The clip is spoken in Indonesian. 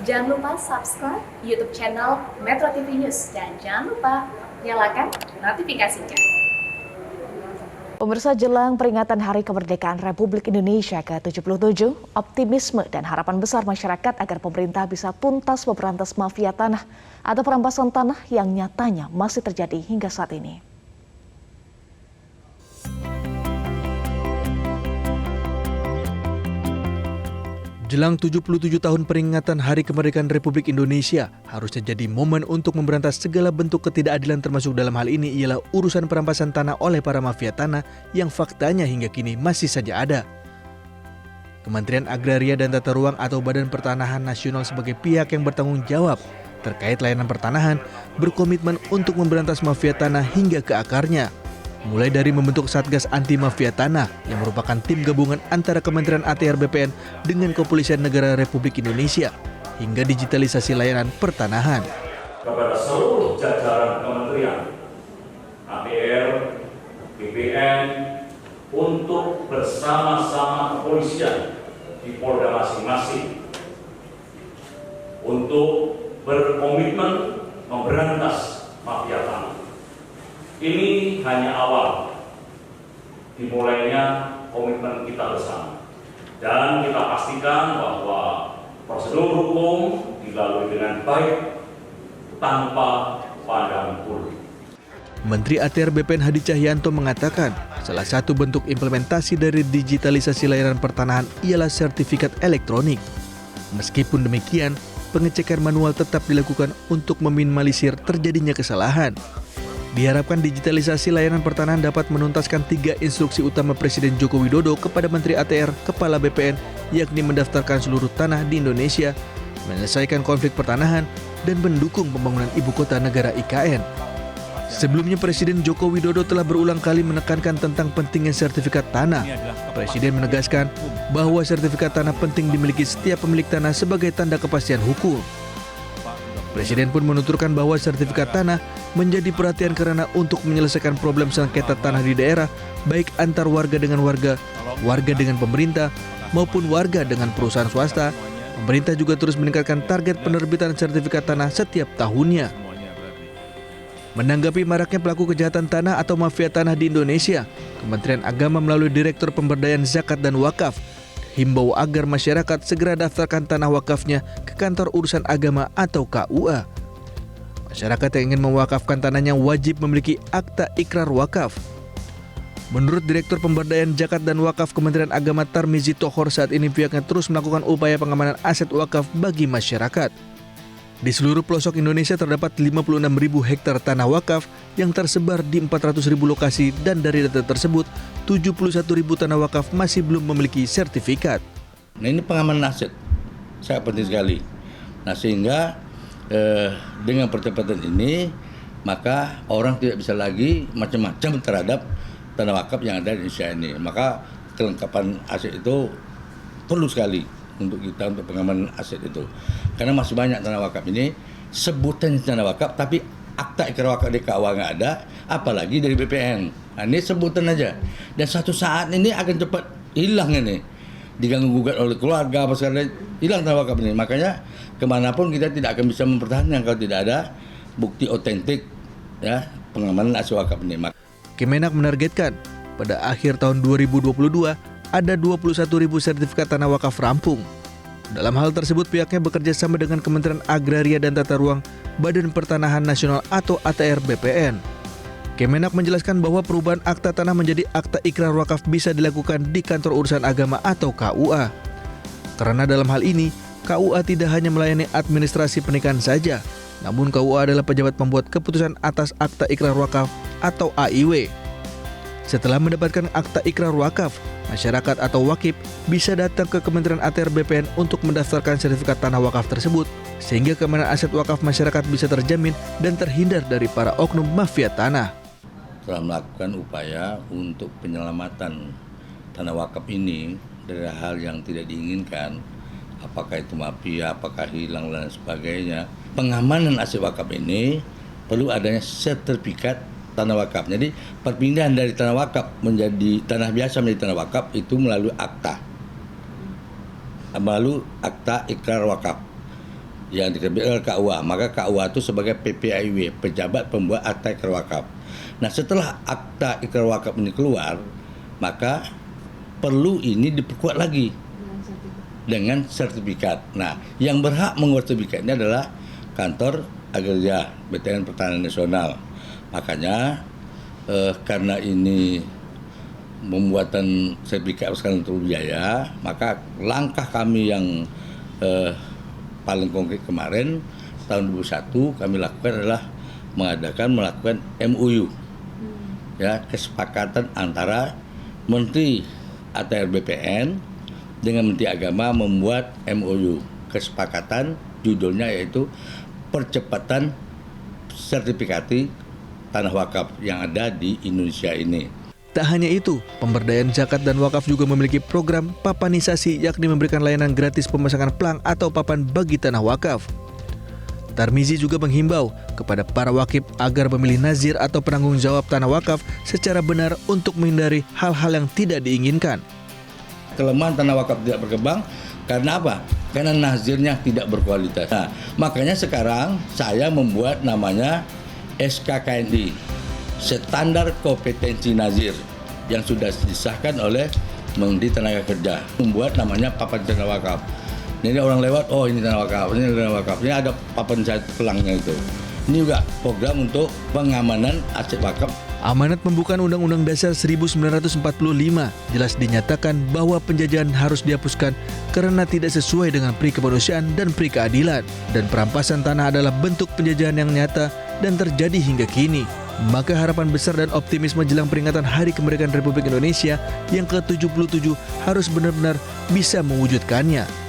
Jangan lupa subscribe YouTube channel Metro TV News dan jangan lupa nyalakan notifikasinya. Pemirsa, jelang peringatan Hari Kemerdekaan Republik Indonesia ke-77, optimisme dan harapan besar masyarakat agar pemerintah bisa tuntas memberantas mafia tanah atau perampasan tanah yang nyatanya masih terjadi hingga saat ini. Jelang 77 tahun peringatan Hari Kemerdekaan Republik Indonesia, harusnya jadi momen untuk memberantas segala bentuk ketidakadilan, termasuk dalam hal ini ialah urusan perampasan tanah oleh para mafia tanah yang faktanya hingga kini masih saja ada. Kementerian Agraria dan Tata Ruang atau Badan Pertanahan Nasional sebagai pihak yang bertanggung jawab terkait layanan pertanahan berkomitmen untuk memberantas mafia tanah hingga ke akarnya. Mulai dari membentuk Satgas Anti Mafia Tanah yang merupakan tim gabungan antara Kementerian ATR BPN dengan Kepolisian Negara Republik Indonesia hingga digitalisasi layanan pertanahan. Kepada seluruh jajaran Kementerian ATR BPN untuk bersama-sama kepolisian di Polda masing-masing untuk berkomitmen memberantas mafia tanah. Ini hanya awal dimulainya komitmen kita bersama, dan kita pastikan bahwa prosedur hukum dilalui dengan baik tanpa pandang bulu. Menteri ATR BPN Hadi Cahyanto mengatakan salah satu bentuk implementasi dari digitalisasi layanan pertanahan ialah sertifikat elektronik. Meskipun demikian, pengecekan manual tetap dilakukan untuk meminimalisir terjadinya kesalahan. Diharapkan digitalisasi layanan pertanahan dapat menuntaskan 3 instruksi utama Presiden Joko Widodo kepada Menteri ATR, Kepala BPN, yakni mendaftarkan seluruh tanah di Indonesia, menyelesaikan konflik pertanahan, dan mendukung pembangunan Ibu Kota Negara IKN. Sebelumnya Presiden Joko Widodo telah berulang kali menekankan tentang pentingnya sertifikat tanah. Presiden menegaskan bahwa sertifikat tanah penting dimiliki setiap pemilik tanah sebagai tanda kepastian hukum. Presiden pun menuturkan bahwa sertifikat tanah menjadi perhatian karena untuk menyelesaikan problem sengketa tanah di daerah, baik antar warga dengan warga, warga dengan pemerintah, maupun warga dengan perusahaan swasta. Pemerintah juga terus meningkatkan target penerbitan sertifikat tanah setiap tahunnya. Menanggapi maraknya pelaku kejahatan tanah atau mafia tanah di Indonesia, Kementerian Agama melalui Direktur Pemberdayaan Zakat dan Wakaf himbau agar masyarakat segera daftarkan tanah wakafnya ke Kantor Urusan Agama atau KUA. Masyarakat yang ingin mewakafkan tanahnya wajib memiliki akta ikrar wakaf. Menurut Direktur Pemberdayaan Zakat dan Wakaf Kementerian Agama Tarmizi Tohor, saat ini pihaknya terus melakukan upaya pengamanan aset wakaf bagi masyarakat. Di seluruh pelosok Indonesia terdapat 56.000 hektar tanah wakaf yang tersebar di 400.000 lokasi, dan dari data tersebut 71.000 tanah wakaf masih belum memiliki sertifikat. Nah, ini pengamanan aset sangat penting sekali. Nah, sehingga dengan percepatan ini maka orang tidak bisa lagi macam-macam terhadap tanah wakaf yang ada di Indonesia ini. Maka kelengkapan aset itu perlu sekali untuk kita, untuk pengamanan aset itu. Karena masih banyak tanah wakaf ini sebutan tanah wakaf tapi akta ikrar wakaf di KUA nggak ada, apalagi dari BPN. Nah, ini sebutan aja. Dan satu saat ini akan cepat hilang ini. Diganggu gugat oleh keluarga, apa sekali hilang tanah wakaf ini. Makanya kemanapun kita tidak akan bisa mempertahankan kalau tidak ada bukti otentik ya pengamanan aset wakaf ini. Kemenak menargetkan pada akhir tahun 2022 ada 21.000 sertifikat tanah wakaf rampung. Dalam hal tersebut pihaknya bekerja sama dengan Kementerian Agraria dan Tata Ruang, Badan Pertanahan Nasional atau ATR BPN. Kemenak menjelaskan bahwa perubahan akta tanah menjadi akta ikrar wakaf bisa dilakukan di Kantor Urusan Agama atau KUA. Karena dalam hal ini, KUA tidak hanya melayani administrasi pernikahan saja, namun KUA adalah pejabat pembuat keputusan atas akta ikrar wakaf atau AIW. Setelah mendapatkan akta ikrar wakaf, masyarakat atau wakif bisa datang ke Kementerian ATR BPN untuk mendaftarkan sertifikat tanah wakaf tersebut, sehingga keamanan aset wakaf masyarakat bisa terjamin dan terhindar dari para oknum mafia tanah. Telah melakukan upaya untuk penyelamatan tanah wakaf ini dari hal yang tidak diinginkan, apakah itu mafia, apakah hilang dan sebagainya. Pengamanan aset wakaf ini perlu adanya sertifikat tanah wakaf. Jadi perpindahan dari tanah wakaf menjadi tanah biasa menjadi tanah wakaf itu melalui akta ikrar wakaf. yang diterbitkan oleh KUA. Maka KUA itu sebagai PPIW, Pejabat Pembuat Akta Ikrar Wakaf. Nah, setelah akta ikrar wakaf ini keluar, maka perlu ini diperkuat lagi dengan sertifikat. Nah, yang berhak membuat sertifikat ini adalah Kantor Agraria BTN Pertanian Nasional. Makanya karena ini pembuatan sertifikat skala biaya, maka langkah kami yang paling konkret kemarin tahun 2021 kami lakukan adalah melakukan MOU, ya, kesepakatan antara Menteri ATR BPN dengan Menteri Agama membuat MOU. Kesepakatan judulnya yaitu percepatan sertifikasi tanah wakaf yang ada di Indonesia ini. Tak hanya itu, pemberdayaan zakat dan wakaf juga memiliki program papanisasi, yakni memberikan layanan gratis pemasangan plang atau papan bagi tanah wakaf. Tarmizi juga menghimbau kepada para wakif agar memilih nazir atau penanggung jawab tanah wakaf secara benar untuk menghindari hal-hal yang tidak diinginkan. Kelemahan tanah wakaf tidak berkembang karena apa? Karena nazirnya tidak berkualitas. Nah, makanya sekarang saya membuat namanya SKKNI, Standar Kompetensi Nazir, yang sudah disahkan oleh Menteri Tenaga Kerja. Membuat namanya papan tanah wakaf. Jadi orang lewat, oh ini tanah wakaf, ini tanah wakaf. Ini ada papan pelangnya itu. Ini juga program untuk pengamanan aset wakaf. Amanat pembukaan Undang-Undang Dasar 1945 jelas dinyatakan bahwa penjajahan harus dihapuskan karena tidak sesuai dengan pri kemanusiaan dan pri keadilan, dan perampasan tanah adalah bentuk penjajahan yang nyata dan terjadi hingga kini. Maka harapan besar dan optimisme jelang peringatan Hari Kemerdekaan Republik Indonesia yang ke-77 harus benar-benar bisa mewujudkannya.